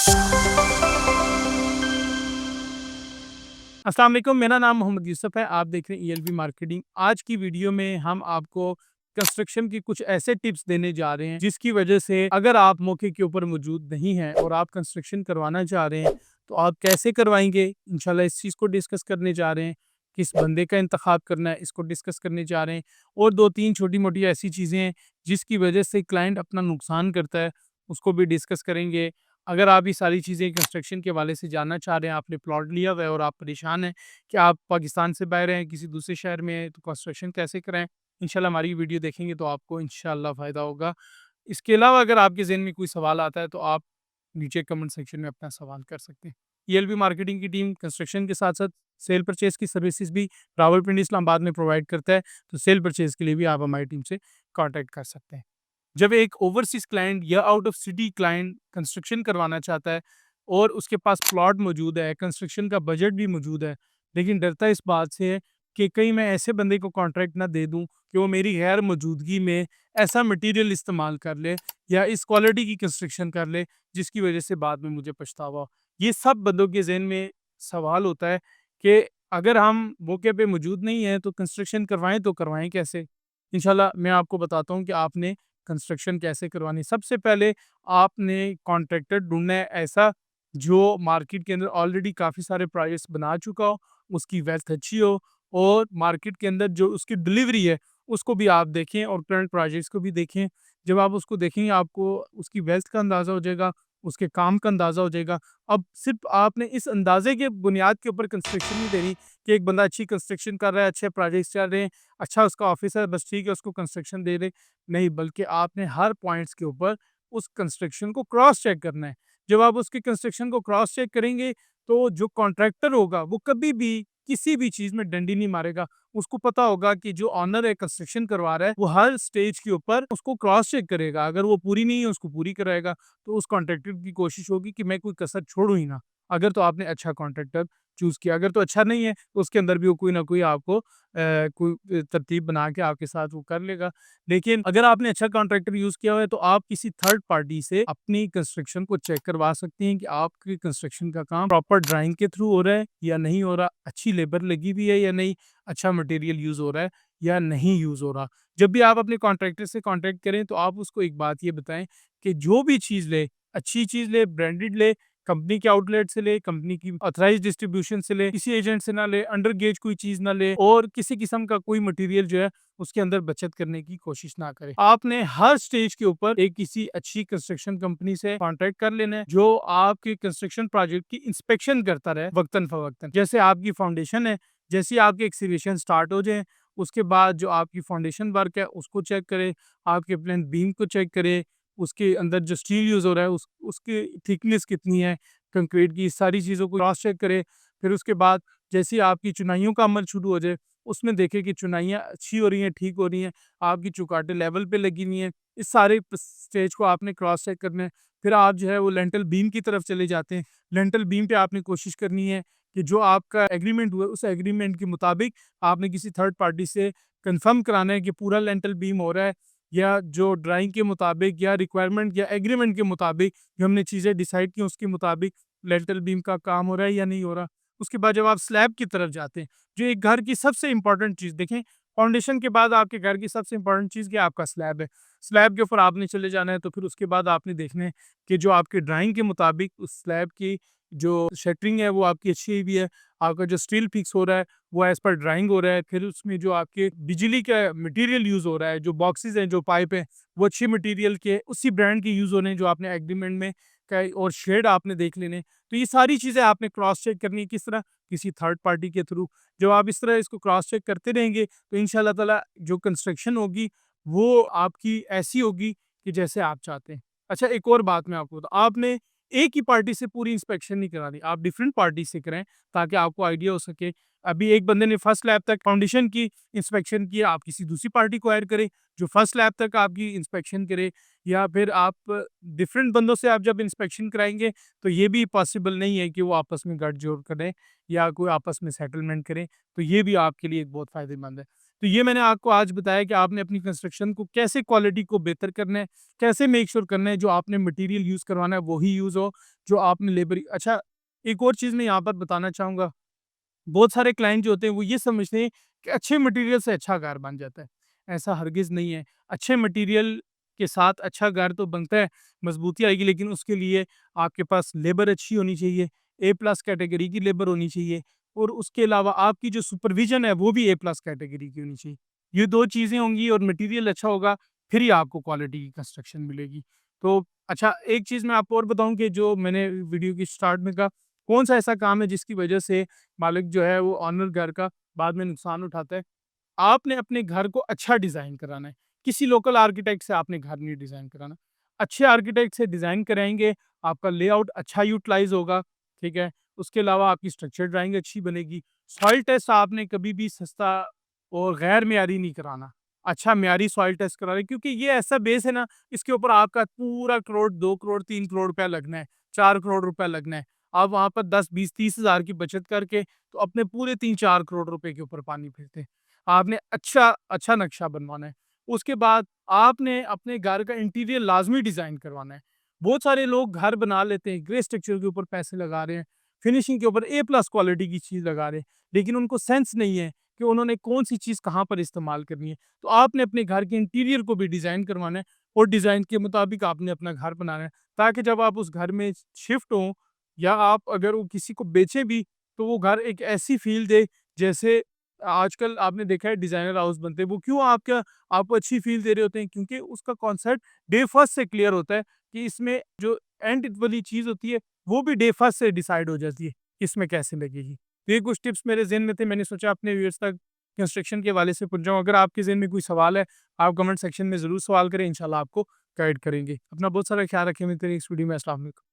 अस्सलाम वालेकुम, मेरा नाम मोहम्मद यूसुफ है। आप देख रहे हैं ईएलबी मार्केटिंग। आज की वीडियो में हम आपको कंस्ट्रक्शन की कुछ ऐसे टिप्स देने जा रहे हैं जिसकी वजह से अगर आप मौके के ऊपर मौजूद नहीं हैं और आप कंस्ट्रक्शन करवाना चाह रहे हैं तो आप कैसे करवाएंगे। इंशाल्लाह इस चीज़ को डिस्कस करने जा रहे हैं। किस बंदे का इंतखाब करना है इसको डिस्कस करने जा रहे हैं। और दो तीन छोटी मोटी ऐसी चीज़ें हैं जिसकी वजह से क्लाइंट अपना नुकसान करता है, उसको भी डिस्कस करेंगे। अगर आप ये सारी चीज़ें कंस्ट्रक्शन के हवाले से जानना चाह रहे हैं, आपने प्लॉट लिया हुआ है और आप परेशान हैं कि आप पाकिस्तान से बाहर हैं, किसी दूसरे शहर में हैं, तो कंस्ट्रक्शन कैसे कराएँ? इंशाल्लाह हमारी वीडियो देखेंगे तो आपको इंशाल्लाह फ़ायदा होगा। इसके अलावा अगर आपके ज़हन में कोई सवाल आता है तो आप नीचे कमेंट सेक्शन में अपना सवाल कर सकते हैं। ईएलबी मार्केटिंग की टीम कंस्ट्रक्शन के साथ-साथ सेल परचेज़ की सर्विसेज़ भी रावलपिंडी, इस्लामाबाद में प्रोवाइड करता है, तो सेल परचेज़ के लिए भी आप हमारी टीम से कॉन्टैक्ट कर सकते हैं। जब एक ओवरसीज़ क्लाइंट या out of city client construction करवाना चाहता है और उसके पास प्लॉट मौजूद है, कंस्ट्रक्शन का बजट भी मौजूद है, लेकिन डरता इस बात से है कि कहीं मैं ऐसे बंदे को कॉन्ट्रैक्ट ना दे दूँ कि वो मेरी गैर मौजूदगी में ऐसा मटीरियल इस्तेमाल कर ले या इस क्वालिटी की कंस्ट्रक्शन कर ले जिसकी वजह से बाद में मुझे पछतावा हो। ये सब बंदों के ज़हन में सवाल होता है कि अगर हम मौके पे मौजूद नहीं हैं तो कंस्ट्रक्शन करवाएँ तो करवाएँ कैसे? इंशाल्लाह मैं आपको बताता हूँ कि आपने कंस्ट्रक्शन कैसे करवानी। सबसे पहले आपने कॉन्ट्रैक्टर ढूँढना है ऐसा जो मार्केट के अंदर ऑलरेडी काफ़ी सारे प्रोजेक्ट्स बना चुका हो, उसकी वेल्थ अच्छी हो और मार्केट के अंदर जो उसकी डिलीवरी है, उसको भी आप देखें और करंट प्रोजेक्ट्स को भी देखें। जब आप उसको देखेंगे आपको उसकी वेल्थ का अंदाज़ा हो जाएगा, उसके काम का अंदाज़ा हो जाएगा। अब सिर्फ़ आपने इस अंदाज़े के बुनियाद के ऊपर कंस्ट्रक्शन नहीं देनी कि एक बंदा अच्छी कंस्ट्रक्शन कर रहा है, अच्छे प्रोजेक्ट्स चल रहे हैं, अच्छा उसका ऑफ़िस है, बस ठीक है उसको कंस्ट्रक्शन दे दें। नहीं, बल्कि आपने हर पॉइंट्स के ऊपर उस कंस्ट्रक्शन को क्रॉस चेक करना है। जब आप उसकी कंस्ट्रक्शन को क्रॉस चेक करेंगे, तो जो कॉन्ट्रैक्टर होगा, वो कभी भी किसी भी चीज़ में डंडी नहीं मारेगा। उसको पता होगा कि जो ओनर है, कंस्ट्रक्शन करवा रहा है, वो हर स्टेज के ऊपर उसको क्रॉस चेक करेगा। अगर वो पूरी नहीं है, उसको पूरी कराएगा। तो उस कॉन्ट्रैक्टर की कोशिश होगी कि मैं कोई कसर छोड़ूँ ही ना। अगर तो आपने अच्छा कॉन्ट्रैक्टर चूज़ किया, अगर तो अच्छा नहीं है, तो उसके अंदर भी वो कोई ना कोई आपको कोई तरतीब बना के आपके साथ वो कर लेगा। लेकिन अगर आपने अच्छा कॉन्ट्रैक्टर यूज़ किया हुआ है तो आप किसी थर्ड पार्टी से अपनी कंस्ट्रक्शन को चेक करवा सकते हैं कि आपकी कंस्ट्रक्शन का काम प्रॉपर ड्राइंग के थ्रू हो रहा है या नहीं हो रहा, अच्छी लेबर लगी हुई है या नहीं, अच्छा मटेरियल यूज़ हो रहा है या नहीं यूज़ हो रहा। जब भी आप अपने कॉन्ट्रैक्टर से कॉन्टैक्ट करें तो आप उसको एक बात ये बताएँ कि जो भी चीज़ ले, अच्छी चीज़ ले, ब्रांडेड ले, कंपनी के आउटलेट से ले, कंपनी की ऑथराइज़्ड डिस्ट्रीब्यूशन से ले, किसी एजेंट से ना ले, अंडर गेज कोई चीज़ ना ले और किसी किस्म का कोई मटेरियल जो है उसके अंदर बचत करने की कोशिश ना करें। आपने हर स्टेज के ऊपर एक किसी अच्छी कंस्ट्रक्शन कंपनी से कॉन्ट्रैक्ट कर लेना है जो आपके कंस्ट्रक्शन प्रोजेक्ट की इंस्पेक्शन करता रहे वक्तन फवक्तन। जैसे आपकी फाउंडेशन है, जैसे ही आपके एक्सीवेशन स्टार्ट हो जाए, उसके बाद जो आपकी फाउंडेशन वर्क है उसको चेक करें, आपके प्लेन बीम को चेक करें, उसके अंदर जो स्टील यूज़ हो रहा है उसकी थिकनेस कितनी है, कंक्रीट की सारी चीज़ों को क्रॉस चेक करें। फिर उसके बाद जैसे ही आपकी चुनाइयों का अमल शुरू हो जाए, उसमें देखें कि चुनाइयाँ अच्छी हो रही हैं, ठीक हो रही हैं, आपकी चौकाटें लेवल पे लगी हुई हैं। इस सारे स्टेज को आपने क्रॉस चेक करना है। फिर आप जो है वो लेंटल बीम की तरफ चले जाते हैं। लेंटल बीम पे आपने कोशिश करनी है कि जो आपका एग्रीमेंट हुआ है, उस एग्रीमेंट के मुताबिक आपने किसी थर्ड पार्टी से कंफर्म कराना है कि पूरा लेंटल बीम हो रहा है या जो ड्राइंग के मुताबिक या रिक्वायरमेंट या एग्रीमेंट के मुताबिक जो हमने चीज़ें डिसाइड की उसके मुताबिक लेंटल बीम का काम हो रहा है या नहीं हो रहा। उसके बाद जब आप स्लैब की तरफ जाते हैं, जो एक घर की सबसे इम्पोर्टेंट चीज़ देखें, फाउंडेशन के बाद आपके घर की सबसे इम्पोर्टेंट चीज़ क्या आपका स्लैब है। स्लैब के ऊपर आपने चले जाना है तो फिर उसके बाद आपने देखना है कि जो आपके ड्राइंग के मुताबिक उस स्लैब की जो शटरिंग है वो आपकी अच्छी हुई है, आपका जो स्टील फिक्स हो रहा है वो एज़ पर ड्राइंग हो रहा है। फिर उसमें जो आपके बिजली का मटेरियल यूज़ हो रहा है, जो बॉक्सेस हैं, जो पाइप हैं, वो अच्छे मटेरियल के उसी ब्रांड के यूज़ हो रहे हैं जो आपने एग्रीमेंट में का और शेड आपने देख लेने हैं। तो ये सारी चीज़ें आपने क्रॉस चेक करनी है किस तरह? किसी थर्ड पार्टी के थ्रू। जब आप इस तरह इसको क्रॉस चेक करते रहेंगे तो इंशाल्लाह ताला जो कंस्ट्रक्शन होगी वो आपकी ऐसी होगी कि जैसे आप चाहते हैं। अच्छा, एक और बात मैं आपको बताऊँ, आपने एक ही पार्टी से पूरी इंस्पेक्शन नहीं करानी, आप डिफरेंट पार्टी से कराएँ ताकि आपको आइडिया हो सके। अभी एक बंदे ने फर्स्ट लैब तक फाउंडेशन की इंस्पेक्शन की, आप किसी दूसरी पार्टी को हायर करें जो फर्स्ट लैब तक आपकी इंस्पेक्शन करे, या फिर आप डिफरेंट बंदों से आप जब इंस्पेक्शन कराएँगे तो ये भी पॉसिबल नहीं है कि वो आपस में गठजोड़ करें या कोई आपस में सेटलमेंट करें, तो ये भी आपके लिए एक बहुत फ़ायदेमंद है। तो ये मैंने आपको आज बताया कि आपने अपनी कंस्ट्रक्शन को कैसे क्वालिटी को बेहतर करना है, कैसे मेक श्योर करना है जो आपने मटेरियल यूज़ करवाना है वही यूज़ हो, जो आपने लेबर अच्छा, एक और चीज़ मैं यहाँ पर बताना चाहूँगा, बहुत सारे क्लाइंट जो होते हैं वो ये समझते हैं कि अच्छे मटेरियल से अच्छा घर बन जाता है। ऐसा हरगिज़ नहीं है। अच्छे मटेरियल के साथ अच्छा घर तो बनता है, मज़बूती आएगी, लेकिन उसके लिए आपके पास लेबर अच्छी होनी चाहिए, ए प्लस कैटेगरी की लेबर होनी चाहिए, और उसके अलावा आपकी जो सुपरविज़न है वो भी ए प्लस कैटेगरी की होनी चाहिए। ये 2 चीज़ें होंगी और मटेरियल अच्छा होगा, फिर ही आपको क्वालिटी की कंस्ट्रक्शन मिलेगी। तो अच्छा, एक चीज़ मैं आपको और बताऊँ कि जो मैंने वीडियो की स्टार्ट में कहा, कौन-सा ऐसा काम है जिसकी वजह से मालिक जो है वो ओनर घर का बाद में नुकसान उठाता है। आपने अपने घर को अच्छा डिज़ाइन कराना है। किसी लोकल आर्किटेक्ट से आपने घर नहीं डिज़ाइन कराना। अच्छे आर्किटेक्ट से डिज़ाइन कराएँगे, आपका लेआउट अच्छा यूटिलाइज़ होगा, ठीक है? उसके अलावा आपकी स्ट्रक्चर ड्राइंग अच्छी बनेगी। सॉइल टेस्ट आपने कभी भी सस्ता और गैर मियारी नहीं कराना। अच्छा मियारी सॉइल टेस्ट कराना है, क्योंकि ये ऐसा बेस है ना, इसके ऊपर आपका पूरा करोड़, 2 करोड़, 3 करोड़ रुपया लगना है, 4 करोड़ रुपया लगना है। आप वहाँ पर 10, 20, 30 हज़ार की बचत करके तो अपने पूरे 3-4 करोड़ रुपए के ऊपर पानी फेरते हैं। आपने अच्छा अच्छा नक्शा बनवाना है। उसके बाद आपने अपने घर का इंटीरियर लाज़मी डिज़ाइन करवाना है। बहुत सारे लोग घर बना लेते हैं, ग्रे स्ट्रक्चर के ऊपर पैसे लगा रहे हैं, फिनिशिंग के ऊपर ए प्लस क्वालिटी की चीज़ लगा रहे हैं, लेकिन उनको सेंस नहीं है कि उन्होंने कौन-सी चीज़ कहाँ पर इस्तेमाल करनी है। तो आपने अपने घर के इंटीरियर को भी डिज़ाइन करवाना है और डिज़ाइन के मुताबिक आपने अपना घर बनाना है, ताकि जब आप उस घर में शिफ्ट हों या आप अगर वो किसी को बेचें भी, तो वो घर एक ऐसी फ़ील दे जैसे आजकल आपने देखा है डिज़ाइनर हाउस बनते हैं, वो क्यों आपको अच्छी फ़ील दे रहे होते हैं, क्योंकि उसका कॉन्सेप्ट डे फर्स्ट से क्लियर होता है कि इसमें जो एंड वाली चीज़ होती है, वो भी डे फर्स्ट से डिसाइड हो जाती है, कि इसमें कैसे लगेगी। तो ये कुछ टिप्स मेरे ज़हन में थे, मैंने सोचा अपने व्यूअर्स तक कंस्ट्रक्शन के हवाले से पहुँच जाऊँ। अगर आपके ज़हन में कोई सवाल है, आप कमेंट सेक्शन में ज़रूर सवाल करें, इंशाल्लाह आपको गाइड करेंगे। अपना बहुत सारा ख्याल रखें, मिलते हैं नेक्स्ट वीडियो में। अस्सलाम वालेकुम।